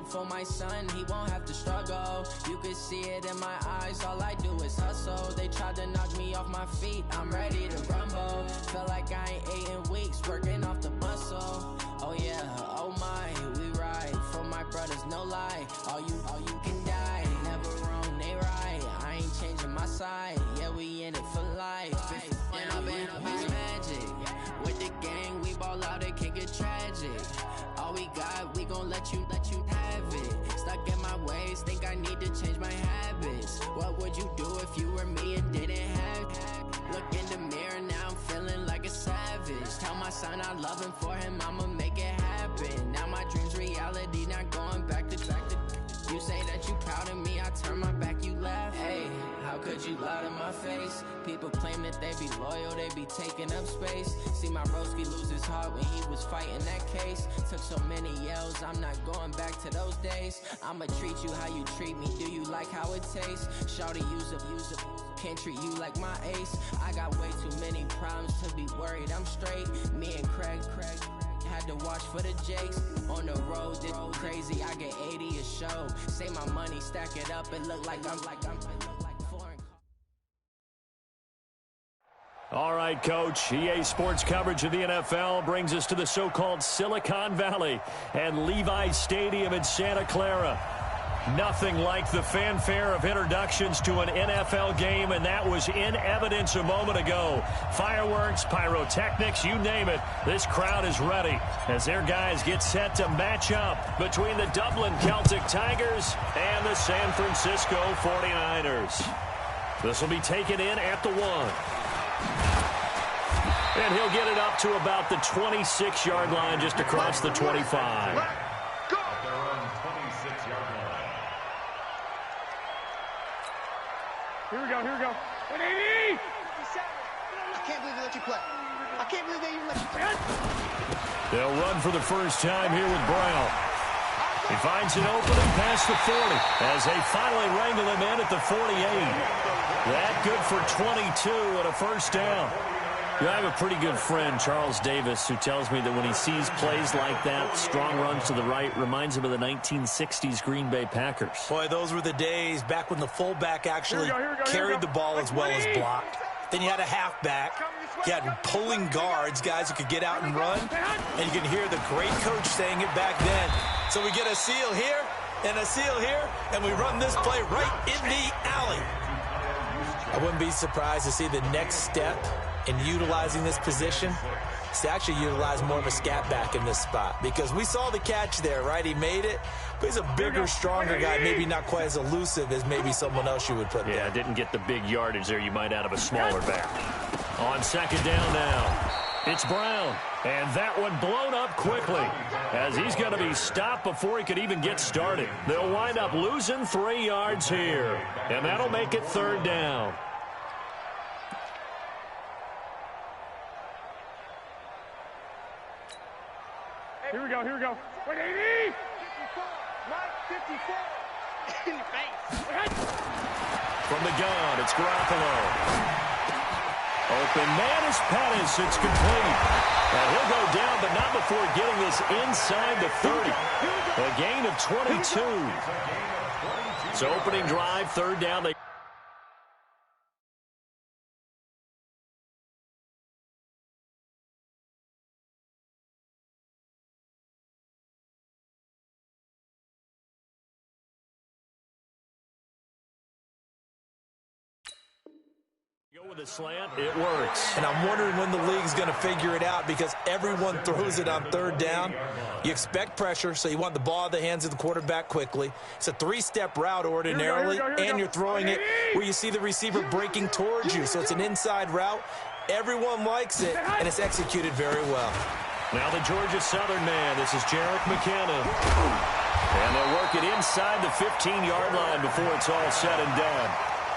for my son, he won't have to struggle. You can see it in my eyes, all I do is hustle. They tried to knock me off my feet, I'm ready to rumble. Feel like I ain't ate in weeks, working off the muscle. Oh yeah, oh my, we ride for my brothers, no lie. All you can die, never wrong, they right. I ain't changing my side, yeah, we in it for life. And I've been magic. With the gang, we ball out, it can get tragic. All we got, we gon' let you have it. Stuck in my ways, think I need to change my habits. What would you do if you were me and didn't have it? Look in the mirror, now I'm feeling like a savage. Tell my son I love him, for him I'ma make it happen. Now my dream's reality, not going back to. You say that you proud of me, I turn my back, you laugh. Hey, how could you lie to my face? People claim that they be loyal, they be taking up space. See my broski lose his heart when he was fighting that case. Took so many yells, I'm not going back to those days. I'ma treat you how you treat me, do you like how it tastes? Shawty, use up, can't treat you like my ace. I got way too many problems to be worried, I'm straight. Me and Craig had to watch for the Jakes. On the road, did crazy, I get 80 a show. Say my money, stack it up, it look like I'm foreign. All right, Coach. EA Sports coverage of the NFL brings us to the so-called Silicon Valley and Levi Stadium in Santa Clara. Nothing like the fanfare of introductions to an NFL game, and that was in evidence a moment ago. Fireworks, pyrotechnics, you name it. This crowd is ready as their guys get set to match up between the Dublin Celtic Tigers and the San Francisco 49ers. This will be taken in at the 1. And he'll get it up to about the 26-yard line just across the 25. Here we go. 180! I can't believe they let you play. I can't believe they even let you play. They'll run for the first time here with Brown. He finds an opening past the 40 as they finally wrangle him in at the 48. That good for 22 and a first down. I have a pretty good friend, Charles Davis, who tells me that when he sees plays like that, strong runs to the right, reminds him of the 1960s Green Bay Packers. Boy, those were the days back when the fullback actually carried the ball as well as blocked. Then you had a halfback. You had pulling guards, guys who could get out and run. And you can hear the great coach saying it back then. So we get a seal here and a seal here, and we run this play right in the alley. I wouldn't be surprised to see the next step in utilizing this position is to actually utilize more of a scat back in this spot, because we saw the catch there, right? He made it, but he's a bigger, stronger guy, maybe not quite as elusive as maybe someone else you would put there. Yeah, didn't get the big yardage there you might out of a smaller back. On second down now, it's Brown, and that one blown up quickly as he's going to be stopped before he could even get started. They'll wind up losing 3 yards here, and that'll make it third down. Here we go. 180! 54! In your face. From the gun, it's Garoppolo. Open man is Pettis. It's complete. And he'll go down, but not before getting this inside the 30. A gain of 22. So opening drive, third down. They go with a slant, it works. And I'm wondering when the league's going to figure it out, because everyone throws it on third down. You expect pressure, so you want the ball in the hands of the quarterback quickly. It's a 3-step route ordinarily, and you're throwing it where you see the receiver breaking towards you. So it's an inside route. Everyone likes it, and it's executed very well. Now the Georgia Southern man. This is Jerick McKinnon. And they'll work it inside the 15-yard line before it's all said and done.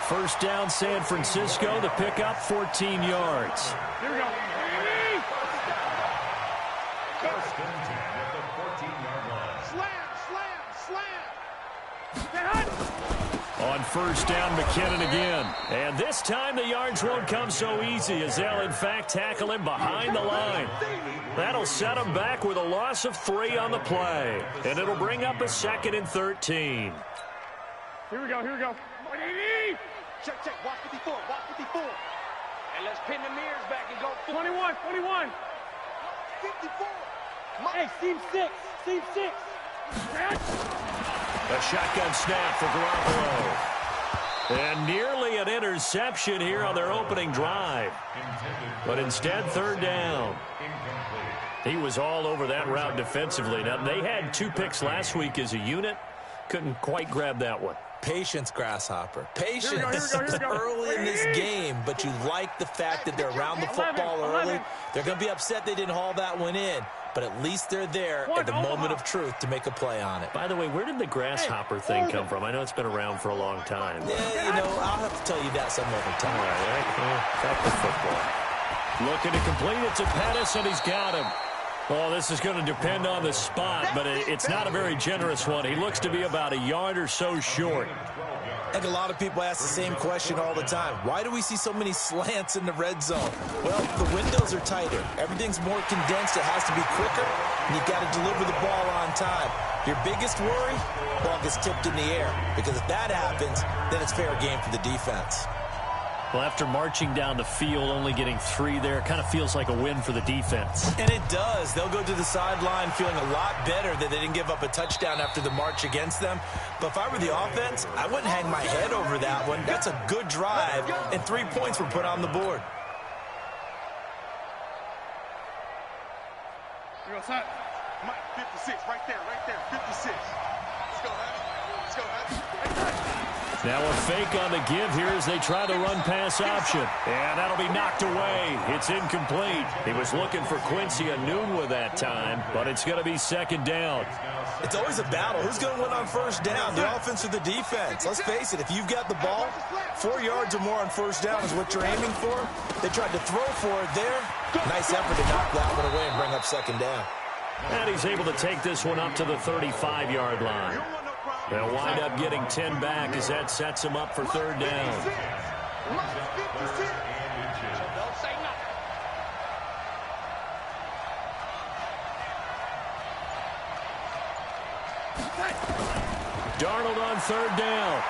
First down, San Francisco. The pickup, 14 yards. Here we go. First and 10 at the 14-yard line. Slam! On first down, McKinnon again. And this time the yards won't come so easy as they'll, in fact, tackle him behind the line. That'll set him back with a loss of 3 on the play. And it'll bring up a 2nd and 13. Here we go. Check. Watch 54. And let's pin the mirrors back and go 21. 54. Hey, seam 6. A shotgun snap for Garoppolo. And nearly an interception here on their opening drive. But instead, 3rd down. He was all over that route defensively. Now, they had 2 picks last week as a unit. Couldn't quite grab that one. Patience, Grasshopper. Patience. Here we go. Early in this game, but you like the fact that they're around the football early. They're going to be upset they didn't haul that one in, but at least they're there at the moment of truth to make a play on it. By the way, where did the grasshopper thing come from? I know it's been around for a long time. Yeah, I'll have to tell you that some other time. All right, back to football. Looking to complete it to Pettis, and he's got him. Well, this is going to depend on the spot, but it's not a very generous one. He looks to be about a yard or so short. I think a lot of people ask the same question all the time. Why do we see so many slants in the red zone? Well, the windows are tighter. Everything's more condensed. It has to be quicker, and you've got to deliver the ball on time. Your biggest worry, ball gets tipped in the air, because if that happens, then it's fair game for the defense. Well, after marching down the field, only getting 3 there, it kind of feels like a win for the defense. And it does. They'll go to the sideline feeling a lot better that they didn't give up a touchdown after the march against them. But if I were the offense, I wouldn't hang my head over that one. That's a good drive, and 3 points were put on the board. Here goes that. Mike, 56, right there, 56. Let's go, Hattie. Now a fake on the give here as they try the run-pass option. And that'll be knocked away. It's incomplete. He was looking for Quincy Enunwa that time, but it's going to be 2nd down. It's always a battle. Who's going to win on first down, the offense or the defense? Let's face it, if you've got the ball, 4 yards or more on first down is what you're aiming for. They tried to throw for it there. Nice effort to knock that one away and bring up 2nd down. And he's able to take this one up to the 35-yard line. They'll wind up getting 10 back as that sets him up for 3rd down. Darnold on 3rd down.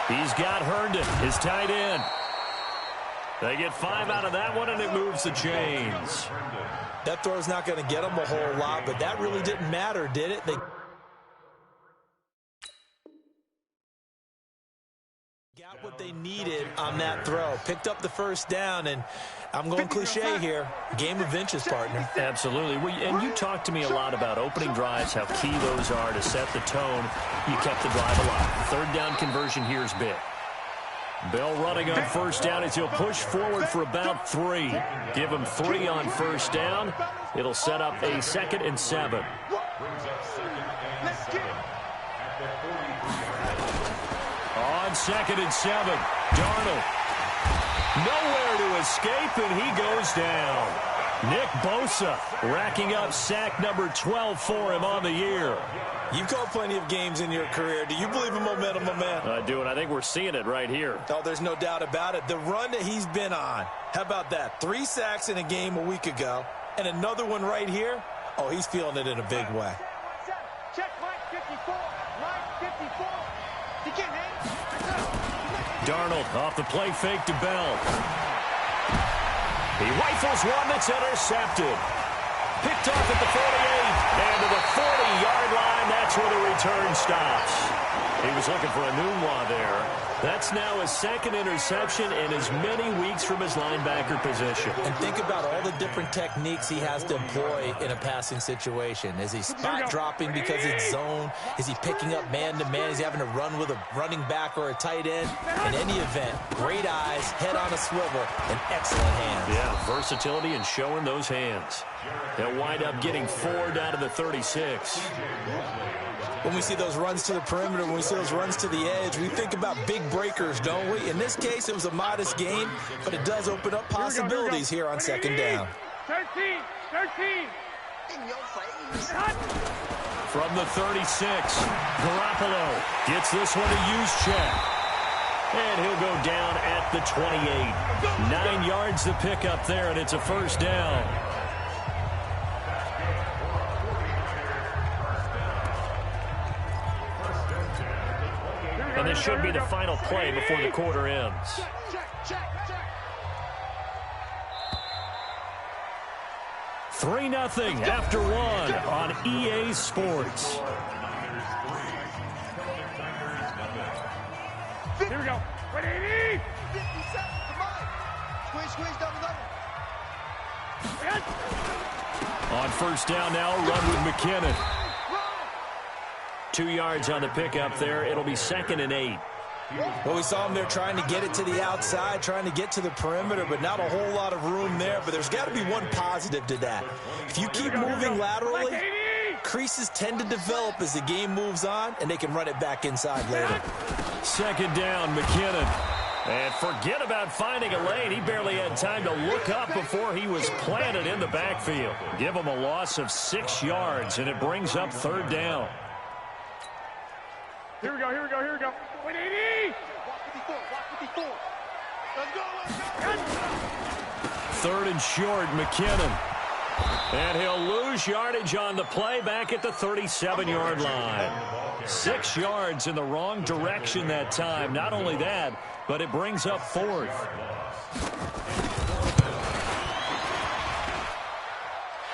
He's got Herndon, his tight end. They get 5 out of that one, and it moves the chains. That throw's not going to get them a whole lot, but that really didn't matter, did it? They got what they needed on that throw. Picked up the first down, and I'm going cliche here. Game of inches, partner. Absolutely. And you talked to me a lot about opening drives, how key those are to set the tone. You kept the drive alive. 3rd down conversion here is big. Bell running on first down as he'll push forward for about 3. Give him 3 on first down. It'll set up a 2nd and 7. On 2nd and 7, Darnold. Nowhere to escape, and he goes down. Nick Bosa racking up sack number 12 for him on the year. You've called plenty of games in your career. Do you believe in momentum, my man? I do, and I think we're seeing it right here. Oh, there's no doubt about it. The run that he's been on, how about that? 3 sacks in a game a week ago, and another one right here. Oh, he's feeling it in a big way. Check, Mike 54. Mike 54. He can't hang. Darnold off the play fake to Bell. He rifles one that's intercepted. Picked off at the 48, and to the 40-yard line, that's where the return stops. He was looking for Enunwa there. That's now his 2nd interception in as many weeks from his linebacker position. And think about all the different techniques he has to employ in a passing situation. Is he spot dropping because it's zone? Is he picking up man-to-man? Is he having to run with a running back or a tight end? In any event, great eyes, head on a swivel, and excellent hands. Yeah, versatility and showing those hands. They'll wind up getting 4 down to the 36. When we see those runs to the perimeter, when we see those runs to the edge, we think about big breakers, don't we? In this case, it was a modest gain, but it does open up possibilities here on 2nd down. 13. In your face. From the 36, Garoppolo gets this one to Juszczyk. And he'll go down at the 28. 9 yards to pick up there, and it's a first down. And this should be the final play before the quarter ends. 3-0 after 1 on EA Sports. Here we go. 180. 57. Come on. Squeeze down the middle. On first down now, run with McKinnon. 2 yards on the pickup there. It'll be 2nd and 8. Well, we saw him there trying to get it to the outside, trying to get to the perimeter, but not a whole lot of room there. But there's got to be one positive to that. If you keep moving laterally, creases tend to develop as the game moves on, and they can run it back inside later. 2nd down, McKinnon. And forget about finding a lane. He barely had time to look up before he was planted in the backfield. Give him a loss of 6 yards, and it brings up 3rd down. Here we go. 180. Walk 54. Let's go. 3rd and short, McKinnon. And he'll lose yardage on the play back at the 37-yard line. 6 yards in the wrong direction that time. Not only that, but it brings up 4th.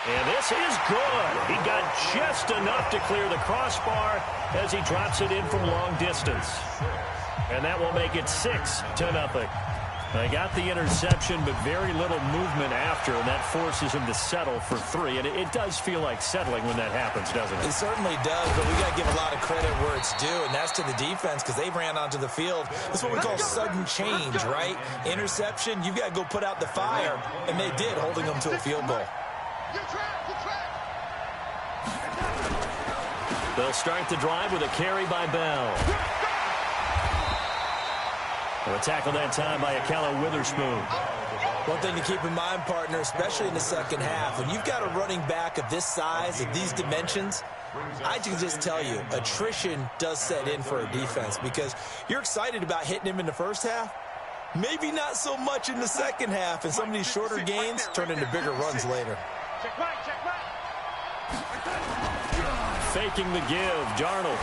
And this is good. He got just enough to clear the crossbar as he drops it in from long distance. And that will make it 6-0. They got the interception, but very little movement after, and that forces him to settle for 3. And it does feel like settling when that happens, doesn't it? It certainly does, but we got to give a lot of credit where it's due, and that's to the defense because they ran onto the field. That's what we call sudden change, right? Interception, you've got to go put out the fire, and they did, holding them to a field goal. They'll start the drive with a carry by Bell. A tackle that time by Akella Witherspoon. One thing to keep in mind, partner, especially in the second half, when you've got a running back of this size, of these dimensions, I can just tell you, attrition does set in for a defense because you're excited about hitting him in the first half. Maybe not so much in the second half, and some of these shorter gains turn into bigger runs later. Check back. Faking the give, Darnold.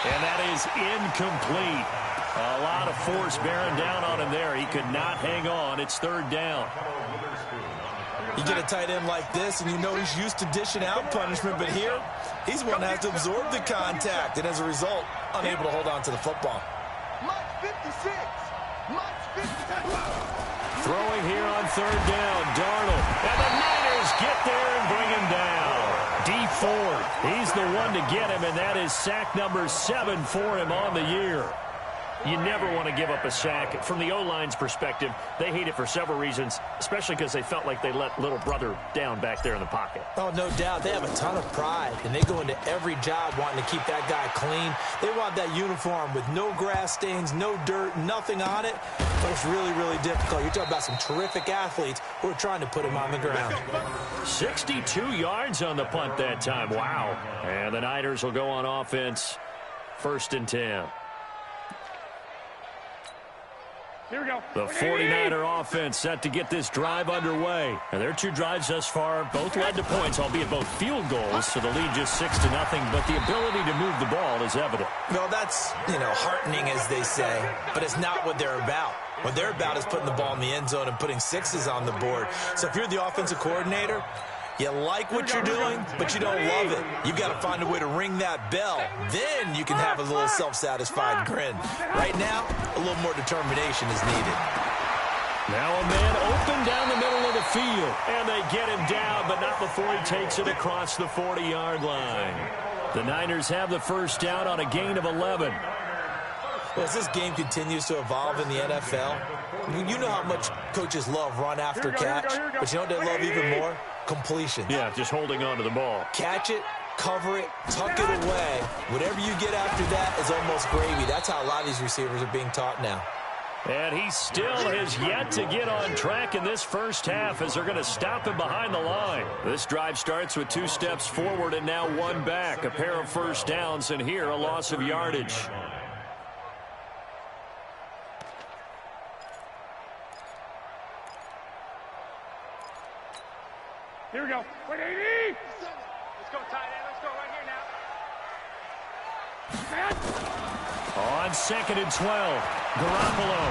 And that is incomplete. A lot of force bearing down on him there. He could not hang on. It's 3rd down. You get a tight end like this, and you know he's used to dishing out punishment, but here, he's one that has to absorb the contact, and as a result, unable to hold on to the football. Mike 56. Throwing here on 3rd down, Darnold. And the Niners get there and bring him down. D Ford, he's the one to get him, and that is sack number 7 for him on the year. You never want to give up a sack. From the O-line's perspective, they hate it for several reasons, especially because they felt like they let little brother down back there in the pocket. Oh, no doubt. They have a ton of pride, and they go into every job wanting to keep that guy clean. They want that uniform with no grass stains, no dirt, nothing on it. But it's really, really difficult. You're talking about some terrific athletes who are trying to put him on the ground. 62 yards on the punt that time. Wow. And the Niners will go on offense. 1st and 10. Here we go. The 49er offense set to get this drive underway. And their 2 drives thus far both led to points, albeit both field goals, so the lead just 6-0, but the ability to move the ball is evident. Well, that's, heartening, as they say, but it's not what they're about. What they're about is putting the ball in the end zone and putting 6s on the board. So if you're the offensive coordinator, you like what you're doing, but you don't love it. You've got to find a way to ring that bell. Then you can have a little self-satisfied grin. Right now, a little more determination is needed. Now a man open down the middle of the field, and they get him down, but not before he takes it across the 40-yard line. The Niners have the first down on a gain of 11. Well, as this game continues to evolve in the NFL, you know how much coaches love run after catch, but you know what they love even more? Completion. Yeah, just holding on to the ball. Catch it, cover it, tuck it away. Whatever you get after that is almost gravy. That's how a lot of these receivers are being taught now. And he still has yet to get on track in this first half as they're going to stop him behind the line. This drive starts with 2 steps forward and now 1 back. A pair of first downs, and here a loss of yardage. Here we go. 180. Let's go, tight end. Let's go right here now. On 2nd and 12, Garoppolo.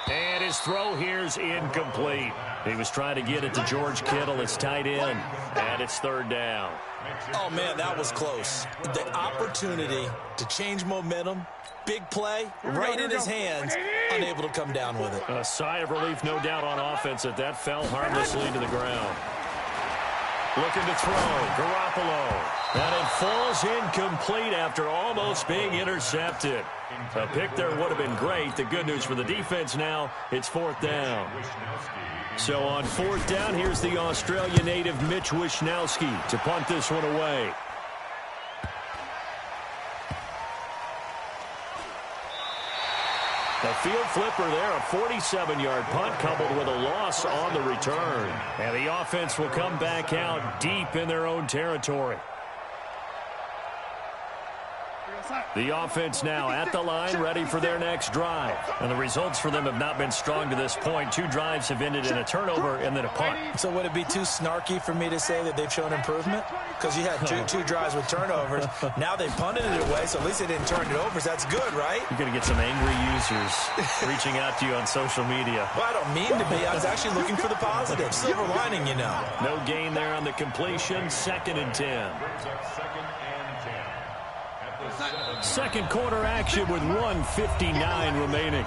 And his throw here's incomplete. He was trying to get it to George Kittle, his tight end, and it's 3rd down. Oh, man, that was close. The opportunity to change momentum, big play, right in his hands, unable to come down with it. A sigh of relief, no doubt, on offense that that fell harmlessly to the ground. Looking to throw, Garoppolo. And it falls incomplete after almost being intercepted. A pick there would have been great. The good news for the defense now, it's 4th down. So on 4th down, here's the Australia native Mitch Wishnowsky to punt this one away. A field flipper there, a 47-yard punt coupled with a loss on the return. And the offense will come back out deep in their own territory. The offense now at the line, ready for their next drive. And the results for them have not been strong to this point. 2 drives have ended in a turnover and then a punt. So would it be too snarky for me to say that they've shown improvement? Because you had two drives with turnovers. Now they punted it away, so at least they didn't turn it over. So that's good, right? You're going to get some angry users reaching out to you on social media. Well, I don't mean to be. I was actually looking for the positive. Silver lining, you know. No gain there on the completion. 2nd and 10. Second quarter action with 1:59 remaining.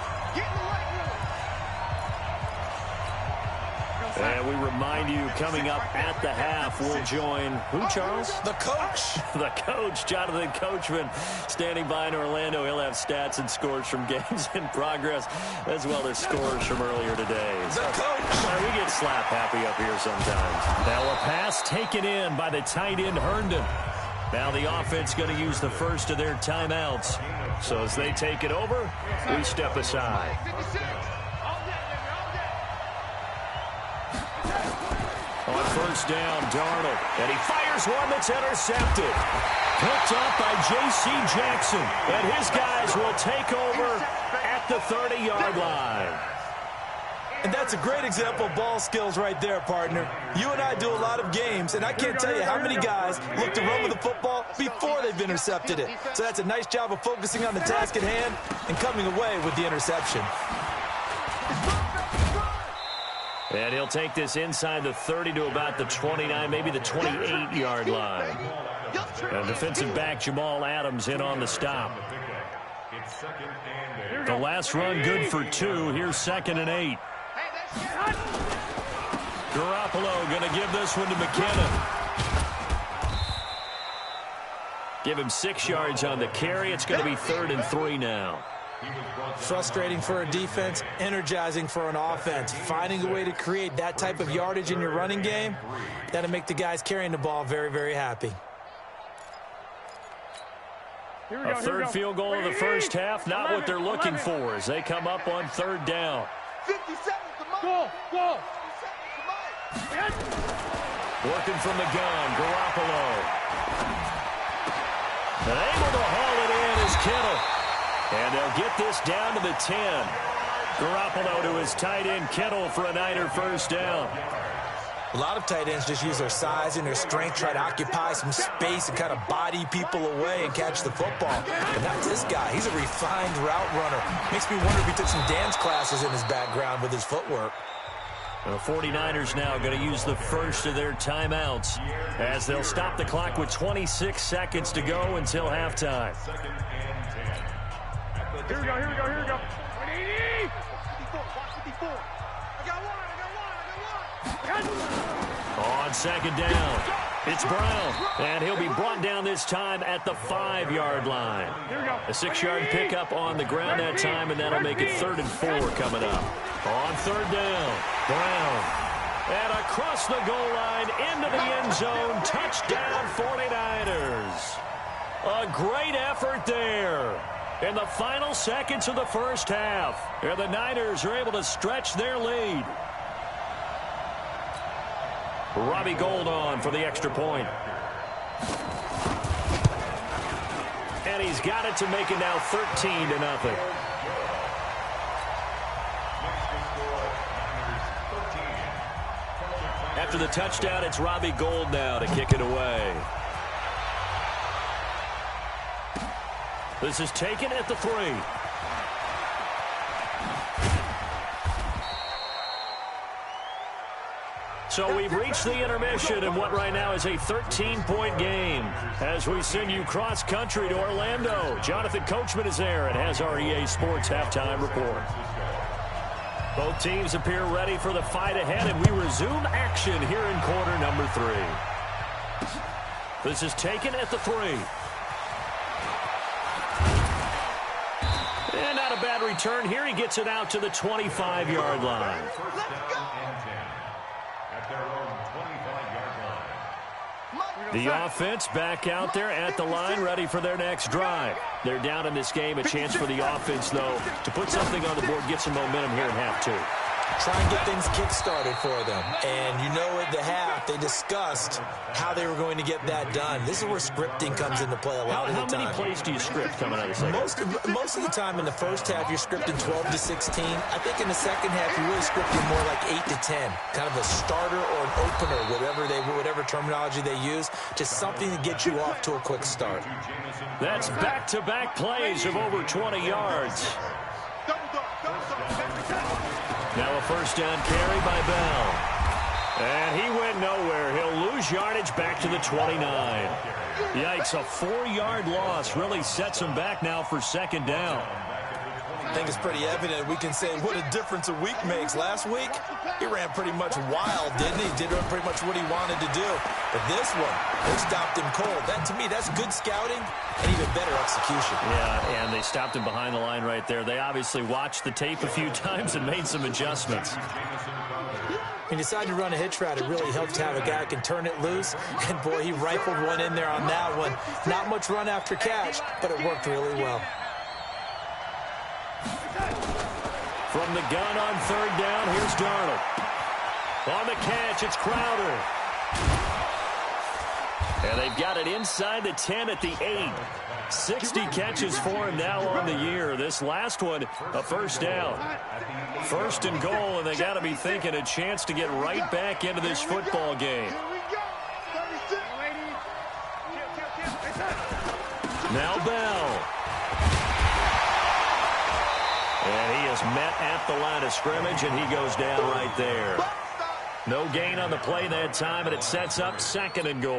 And we remind you, coming up at the half, we'll join who, Charles? The coach. The coach, Jonathan Coachman, standing by in Orlando. He'll have stats and scores from games in progress, as well as scores from earlier today. The coach. We get slap happy up here sometimes. Now a pass taken in by the tight end, Herndon. Now the offense going to use the first of their timeouts. So as they take it over, we step aside. On 1st down, Darnold. And he fires one that's intercepted. Picked up by J.C. Jackson. And his guys will take over at the 30-yard line. And that's a great example of ball skills right there, partner. You and I do a lot of games, and I can't tell you how many guys look to run with the football before they've intercepted it. So that's a nice job of focusing on the task at hand and coming away with the interception. And he'll take this inside the 30 to about the 29, maybe the 28-yard line. And defensive back Jamal Adams in on the stop. The last run good for 2. Here's 2nd and 8. Garoppolo going to give this one to McKinnon. Give him 6 yards on the carry. It's going to be 3rd and 3 now. Frustrating for a defense, energizing for an offense. Finding a way to create that type of yardage in your running game, that'll make the guys carrying the ball very, very happy. A third field goal of the first half, not what they're looking for as they come up on 3rd down. 50 seconds to Mike. Go. 50 seconds to Mike. Working from the gun, Garoppolo. And able to haul it in is Kittle. And they'll get this down to the 10. Garoppolo to his tight end, Kittle, for a Niner first down. A lot of tight ends just use their size and their strength, try to occupy some space and kind of body people away and catch the football. But not this guy. He's a refined route runner. Makes me wonder if he took some dance classes in his background with his footwork. The 49ers now going to use the first of their timeouts as they'll stop the clock with 26 seconds to go until halftime. Here we go. 180. 54. I got one. On 2nd down, it's Brown, and he'll be brought down this time at the 5-yard line. A 6-yard pickup on the ground that time, and that'll make it 3rd and 4 coming up. On 3rd down, Brown, and across the goal line into the end zone, touchdown 49ers. A great effort there. In the final seconds of the first half, and the Niners are able to stretch their lead. Robbie Gould on for the extra point. And he's got it to make it now 13-0. After the touchdown, it's Robbie Gould now to kick it away. This is taken at the 3. So we've reached the intermission in what right now is a 13-point game. As we send you cross-country to Orlando, Jonathan Coachman is there and has our EA Sports halftime report. Both teams appear ready for the fight ahead, and we resume action here in quarter number 3. This is taken at the 3. And not a bad return here. He gets it out to the 25-yard line. The offense back out there at the line, ready for their next drive. They're down in this game. A chance for the offense, though, to put something on the board, get some momentum here in half 2. Try and get things kick-started for them. And you know at the half, they discussed how they were going to get that done. This is where scripting comes into play a lot of the time. How many plays do you script coming out of the second? Most of the time in the first half, you're scripting 12 to 16. I think in the second half, you're really scripting more like 8 to 10. Kind of a starter or an opener, whatever terminology they use. Just something to get you off to a quick start. That's back-to-back plays of over 20 yards. Now a first down carry by Bell. And he went nowhere. He'll lose yardage back to the 29. Yikes, a 4-yard loss really sets him back now for second down. I think it's pretty evident. We can say what a difference a week makes. Last week, he ran pretty much wild, didn't he? Did pretty much what he wanted to do. But this one, they stopped him cold. That, to me, that's good scouting and even better execution. Yeah, and they stopped him behind the line right there. They obviously watched the tape a few times and made some adjustments. He decided to run a hitch route. It really helps to have a guy who can turn it loose. And, boy, he rifled one in there on that one. Not much run after catch, but it worked really well. From the gun on third down, here's Darnold. On the catch, it's Crowder. And they've got it inside the 10 at the 8. 60 catches for him now on the year. This last one, a first down. First and goal, and they got to be thinking a chance to get right back into this football game. Now Bell. And he is met at the line of scrimmage, and he goes down right there. No gain on the play that time, and it sets up second and goal.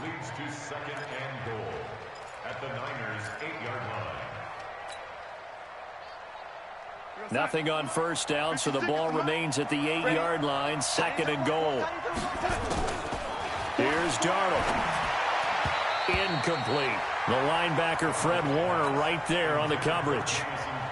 Leads to second and goal at the Niners' 8-yard line. Nothing on first down, so the ball remains at the 8-yard line, second and goal. Here's Darnold. Incomplete. The linebacker, Fred Warner, right there on the coverage.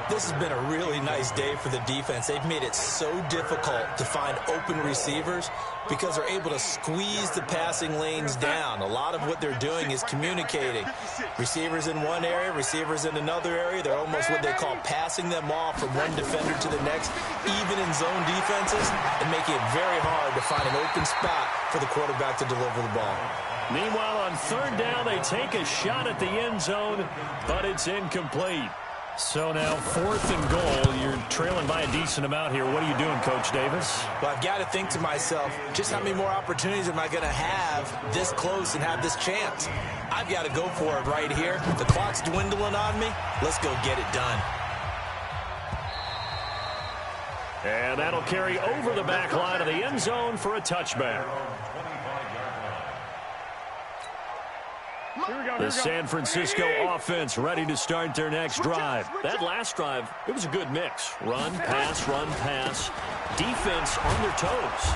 This has been a really nice day for the defense. They've made it so difficult to find open receivers because they're able to squeeze the passing lanes down. A lot of what they're doing is communicating. Receivers in one area, receivers in another area. They're almost what they call passing them off from one defender to the next, even in zone defenses, and making it very hard to find an open spot for the quarterback to deliver the ball. Meanwhile, on third down, they take a shot at the end zone, but it's incomplete. So now fourth and goal. You're trailing by a decent amount here. What are you doing, Coach Davis? Well, I've got to think to myself, just how many more opportunities am I going to have this close and have this chance? I've got to go for it right here. The clock's dwindling on me. Let's go get it done. And that'll carry over the back line of the end zone for a touchback. The San Francisco offense ready to start their next drive. That last drive, it was a good mix. Run, pass, defense on their toes.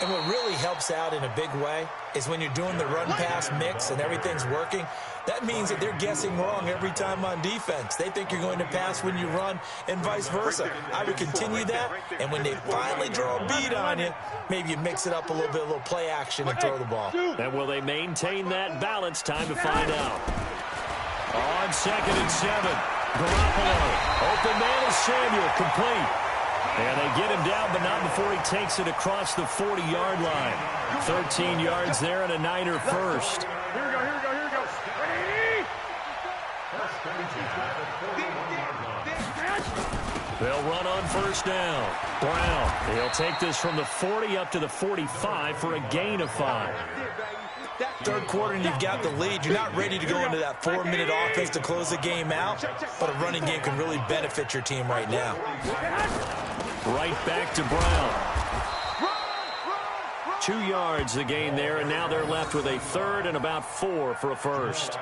And what really helps out in a big way is when you're doing the run-pass mix and everything's working, that means that they're guessing wrong every time on defense. They think you're going to pass when you run and vice versa. I would continue that, and when they finally draw a beat on you, maybe you mix it up a little bit, a little play action and throw the ball. And will they maintain that balance? Time to find out. On 2nd and 7. Garoppolo. Open man is Samuel. Complete. And they get him down, but not before he takes it across the 40-yard line. 13 yards there and a Niner first. Here we go, here we go, here we go. Ready? They'll run on first down. Brown, he'll take this from the 40 up to the 45 for a gain of 5. Third quarter and you've got the lead. You're not ready to go into that 4-minute offense to close the game out, but a running game can really benefit your team right now. Right back to Brown. 2 yards the gain there, and now they're left with a third and about 4 for a first.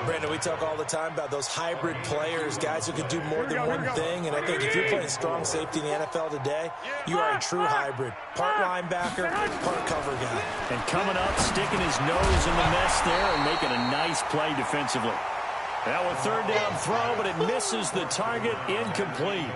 Brandon, we talk all the time about those hybrid players, guys who can do more than one thing, and I think if you're playing strong safety in the NFL today, you are a true hybrid. Part linebacker, part cover guy. And coming up, sticking his nose in the mess there and making a nice play defensively. Now a third down throw, but it misses the target, incomplete.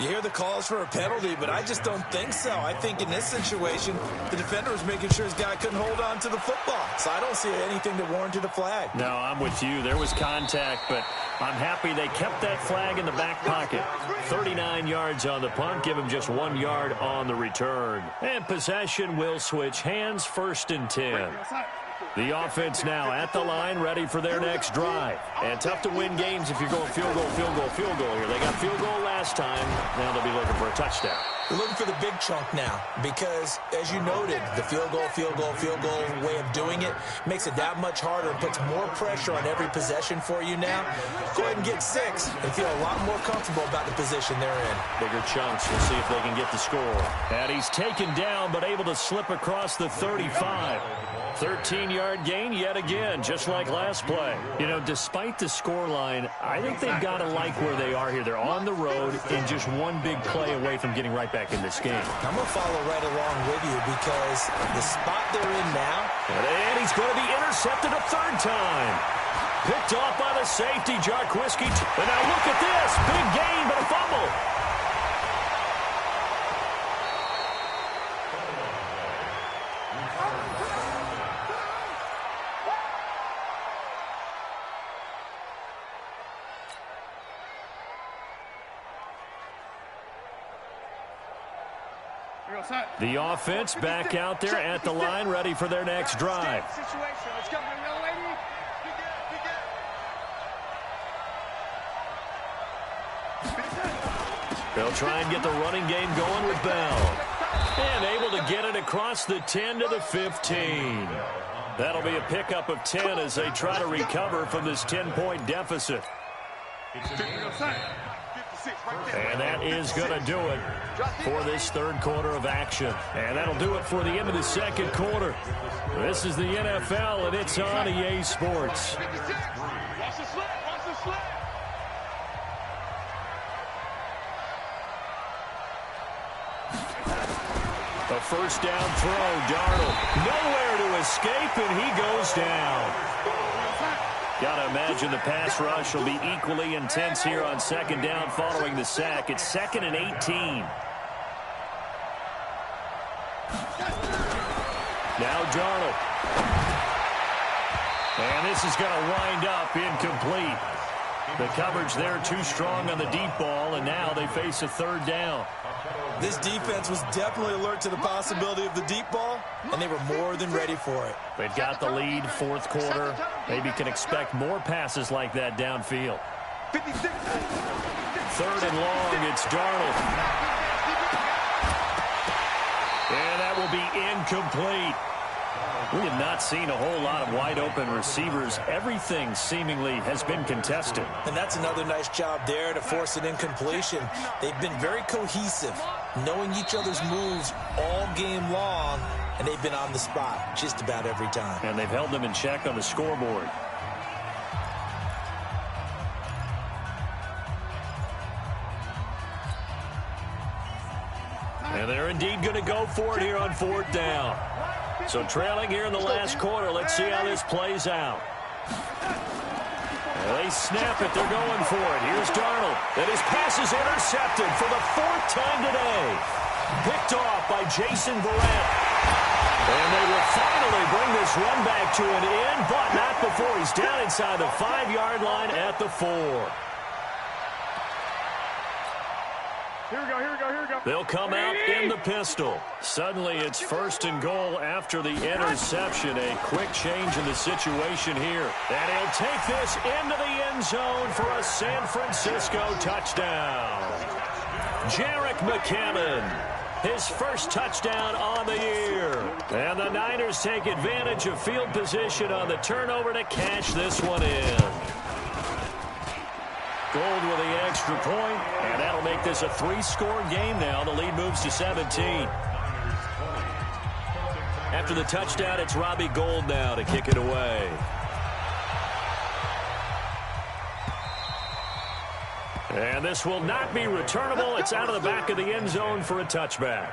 You hear the calls for a penalty, but I just don't think so. I think in this situation, the defender was making sure his guy couldn't hold on to the football. So I don't see anything that warranted a flag. No, I'm with you. There was contact, but I'm happy they kept that flag in the back pocket. 39 yards on the punt, give him just 1 yard on the return. And possession will switch hands, 1st and 10. The offense now at the line, ready for their next drive. And tough to win games if you're going field goal, field goal, field goal here. They got field goal last time. Now they'll be looking for a touchdown. They're looking for the big chunk now because, as you noted, the field goal way of doing it makes it that much harder and puts more pressure on every possession for you now. Go ahead and get 6 and feel a lot more comfortable about the position they're in. Bigger chunks. We'll see if they can get the score. And he's taken down but able to slip across the 35. 13-yard gain yet again, just like last play. You know, despite the scoreline, I think they've got to like where they are here. They're on the road and just one big play away from getting right back in this game. I'm going to follow right along with you because the spot they're in now. And he's going to be intercepted a third time. Picked off by the safety, Jarkwiski. And now look at this. Big gain, but a fumble. The offense back out there at the line, ready for their next drive. They'll try and get the running game going with Bell. And able to get it across the 10 to the 15. That'll be a pickup of 10 as they try to recover from this 10-point deficit. And that is going to do it for this third quarter of action. And that'll do it for the end of the second quarter. This is the NFL, and it's on EA Sports. A first down throw, Darnold. Nowhere to escape, and he goes down. Got to imagine the pass rush will be equally intense here on second down following the sack. It's 2nd and 18. Now Darnold. And this is going to wind up incomplete. The coverage there too strong on the deep ball, and now they face a third down. This defense was definitely alert to the possibility of the deep ball, and they were more than ready for it. They've got the lead, fourth quarter. Maybe can expect more passes like that downfield. 3rd and long, it's Darnold. And that will be incomplete. We have not seen a whole lot of wide-open receivers. Everything seemingly has been contested. And that's another nice job there to force an incompletion. They've been very cohesive, knowing each other's moves all game long, and they've been on the spot just about every time. And they've held them in check on the scoreboard. And they're indeed going to go for it here on 4th down. So trailing here in the last quarter. Let's see how this plays out. They snap it. They're going for it. Here's Darnold. And his pass is intercepted for the 4th time today. Picked off by Jason Verrett. And they will finally bring this this one back to an in, but not before he's down inside the 5-yard line at the 4. Here we go, here we go, here we go. They'll come out in the pistol. Suddenly it's 1st and goal after the interception. A quick change in the situation here. And he'll take this into the end zone for a San Francisco touchdown. Jerick McKinnon, his first touchdown on the year. And the Niners take advantage of field position on the turnover to cash this one in. Gold with the extra point, and that'll make this a 3-score game now. The lead moves to 17. After the touchdown, it's Robbie Gould now to kick it away. And this will not be returnable. It's out of the back of the end zone for a touchback.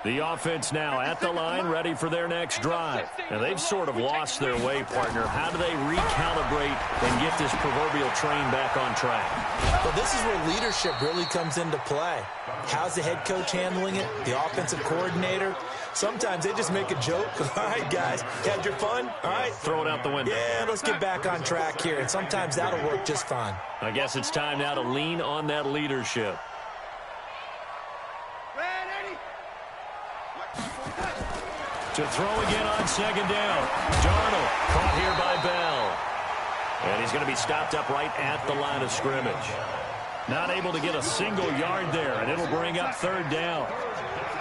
The offense now at the line, ready for their next drive. And they've sort of lost their way, partner. How do they recalibrate and get this proverbial train back on track? Well, this is where leadership really comes into play. How's the head coach handling it? The offensive coordinator? Sometimes they just make a joke. All right, guys, had your fun? All right. Throw it out the window. Yeah, let's get back on track here. And sometimes that'll work just fine. I guess it's time now to lean on that leadership. To throw again on 2nd down. Darnold caught here by Bell. And he's going to be stopped up right at the line of scrimmage. Not able to get a single yard there, and it'll bring up 3rd down.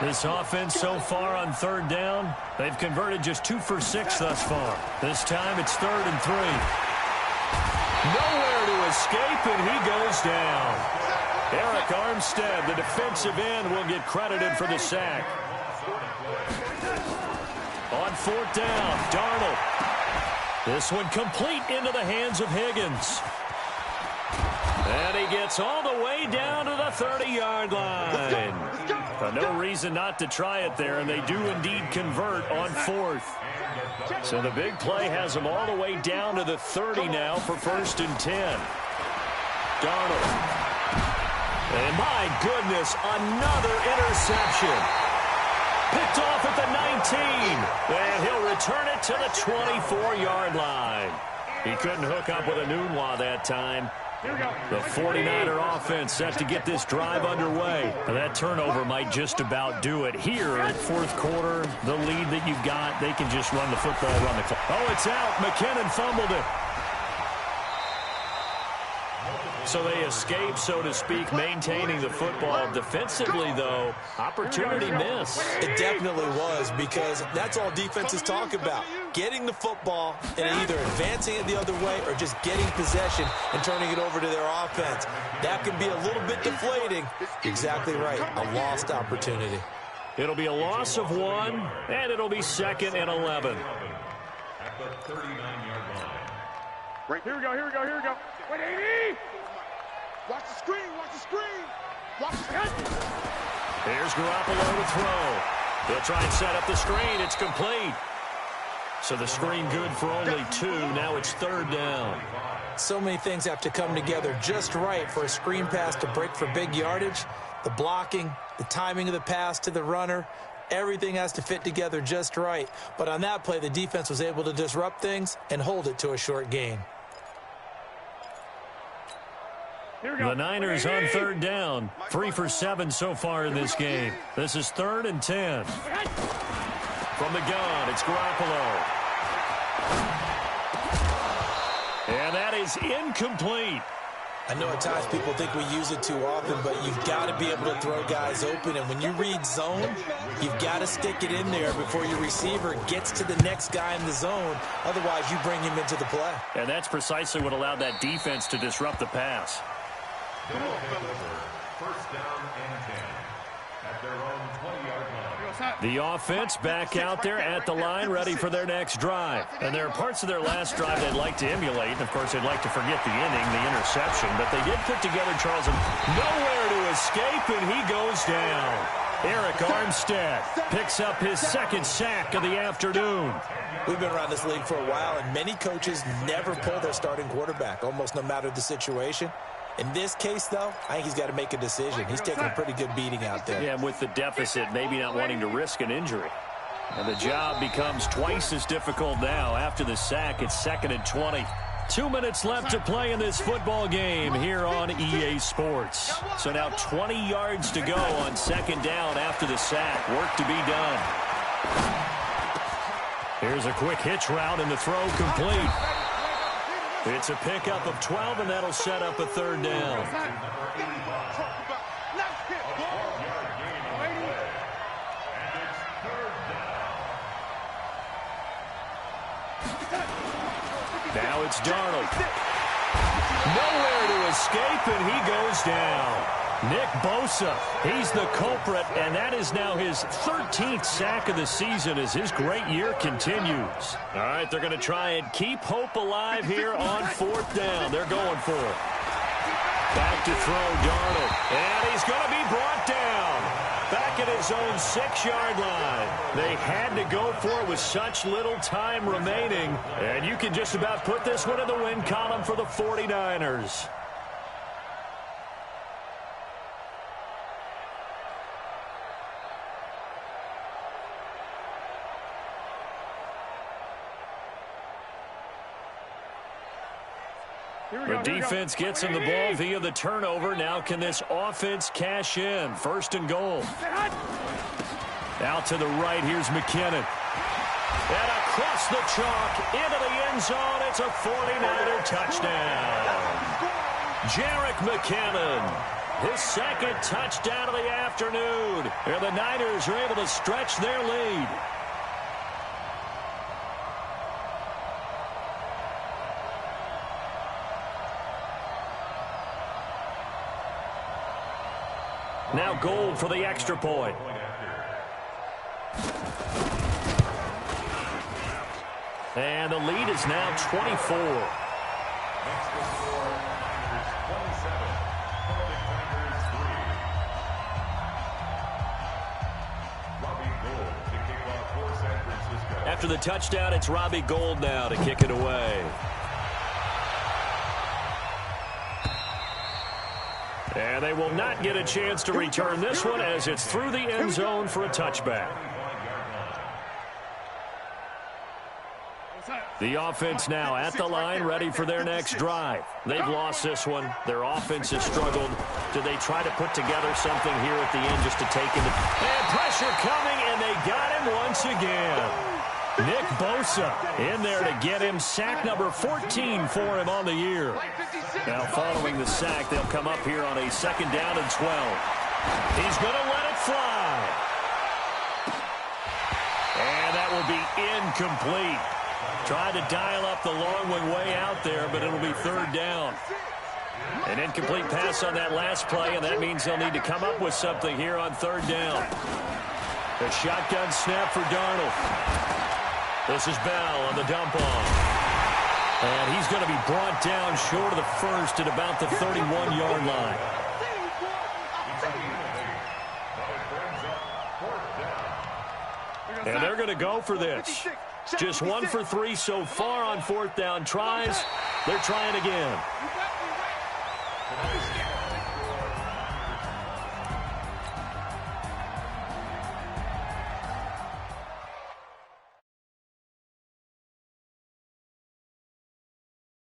This offense so far on 3rd down, they've converted just 2 for 6 thus far. This time it's 3rd and 3. Nowhere to escape, and he goes down. Eric Armstead, the defensive end, will get credited for the sack. On 4th down, Darnold. This one complete into the hands of Higgins. And he gets all the way down to the 30-yard line. No reason not to try it there, and they do indeed convert on 4th. So the big play has them all the way down to the 30 now for 1st and 10. Darnold. And my goodness, another interception. Picked off at the 19, and he'll return it to the 24-yard line. He couldn't hook up with a Nunwa that time. The 49er offense set to get this drive underway. That turnover might just about do it. Here at 4th quarter, the lead that you've got, they can just run the football, run the clock. Oh, it's out. McKinnon fumbled it. So they escape, so to speak, maintaining the football. Defensively, though, opportunity miss. It definitely was, because that's all defenses talk about. Getting the football and either advancing it the other way or just getting possession and turning it over to their offense. That can be a little bit deflating. Exactly right. A lost opportunity. It'll be a loss of 1, and it'll be 2nd and 11. At the 39-yard line. Right, here we go, here we go, here we go. Wait, 80! Watch the screen, watch the screen. Watch the screen. Here's Garoppolo to throw. They'll try and set up the screen. It's complete. So the screen good for only 2. Now it's 3rd down. So many things have to come together just right for a screen pass to break for big yardage. The blocking, the timing of the pass to the runner, everything has to fit together just right. But on that play, the defense was able to disrupt things and hold it to a short gain. The Niners on 3rd down. 3 for 7 so far in this game. This is 3rd and 10. From the gun, it's Garoppolo. And that is incomplete. I know at times people think we use it too often, but you've got to be able to throw guys open. And when you read zone, you've got to stick it in there before your receiver gets to the next guy in the zone. Otherwise, you bring him into the play. And that's precisely what allowed that defense to disrupt the pass. First down and 10 at their own 20-yard line. The offense back out there at the line, ready for their next drive. And there are parts of their last drive they'd like to emulate. And, of course, they'd like to forget the inning, the interception. But they did put together, Charles, nowhere to escape, and he goes down. Eric Armstead picks up his 2nd sack of the afternoon. We've been around this league for a while, and many coaches never pull their starting quarterback, almost no matter the situation. In this case, though, I think he's got to make a decision. He's taking a pretty good beating out there. Yeah, with the deficit, maybe not wanting to risk an injury. And the job becomes twice as difficult now. After the sack, it's 2nd and 20. 2 minutes left to play in this football game here on EA Sports. So now 20 yards to go on 2nd down after the sack. Work to be done. Here's a quick hitch route, and the throw complete. It's a pickup of 12, and that'll set up a 3rd down. Now it's Darnold. Nowhere to escape, and he goes down. Nick Bosa, he's the culprit, and that is now his 13th sack of the season as his great year continues. All right, they're going to try and keep hope alive here on 4th down. They're going for it. Back to throw, Darnold, and he's going to be brought down. Back at his own 6-yard line. They had to go for it with such little time remaining, and you can just about put this one in the win column for the 49ers. The defense gets him the ball via the turnover. Now can this offense cash in? 1st and goal. Out to the right, here's McKinnon. And across the chalk, into the end zone. It's a 49er touchdown. Jerick McKinnon, his 2nd touchdown of the afternoon. And the Niners are able to stretch their lead. Now Gold for the extra point. And the lead is now 24. After the touchdown, it's Robbie Gould now to kick it away. And they will not get a chance to return this one as it's through the end zone for a touchback. The offense now at the line, ready for their next drive. They've lost this one. Their offense has struggled. Do they try to put together something here at the end just to take him? And pressure coming, and they got him once again. Nick Bosa in there to get him sack number 14 for him on the year. Now following the sack, they'll come up here on a 2nd down and 12. He's going to let it fly. And that will be incomplete. Tried to dial up the long one way out there, but it'll be 3rd down. An incomplete pass on that last play, and that means they'll need to come up with something here on 3rd down. The shotgun snap for Darnold. This is Bell on the dump off. And he's going to be brought down short of the 1st at about the 31-yard line. And they're going to go for this. Just 1 for 3 so far on 4th down tries. They're trying again.